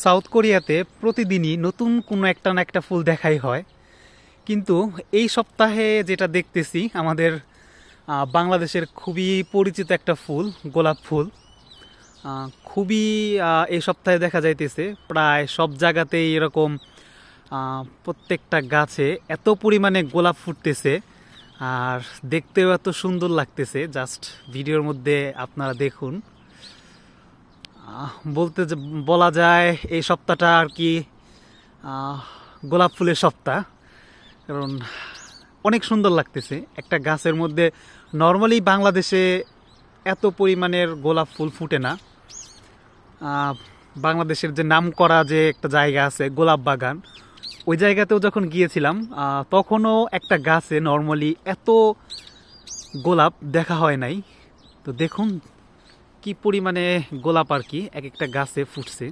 South কোরিয়াতে প্রতিদিনই নতুন কোনো একটা না একটা ফুল দেখাই হয়, কিন্তু এই সপ্তাহে যেটা দেখতেছি আমাদের বাংলাদেশের খুবই পরিচিত একটা ফুল, গোলাপ ফুল। খুবই এই সপ্তাহে দেখা যাইতেছে প্রায় সব জায়গাতেই এরকম প্রত্যেকটা গাছে এত পরিমাণে গোলাপ ফুটতেছে আর দেখতেও এত সুন্দর লাগতেছে। জাস্ট ভিডিওর মধ্যে আপনারা দেখুন। বলতে বলা যায় এই সপ্তাহটা আর কি গোলাপ ফুলের সপ্তাহ, কারণ অনেক সুন্দর লাগতেছে একটা গাছের মধ্যে। নর্মালি বাংলাদেশে এত পরিমাণের গোলাপ ফুল ফুটে না। বাংলাদেশের যে নামকরা যে একটা জায়গা আছে গোলাপ বাগান, ওই জায়গাতেও যখন গিয়েছিলাম তখনও একটা গাছে নর্মালি এত গোলাপ দেখা হয় নাই। তো দেখুন কি পরিমাণে গোলাপ আর কি এক একটা গাছে ফুটছে।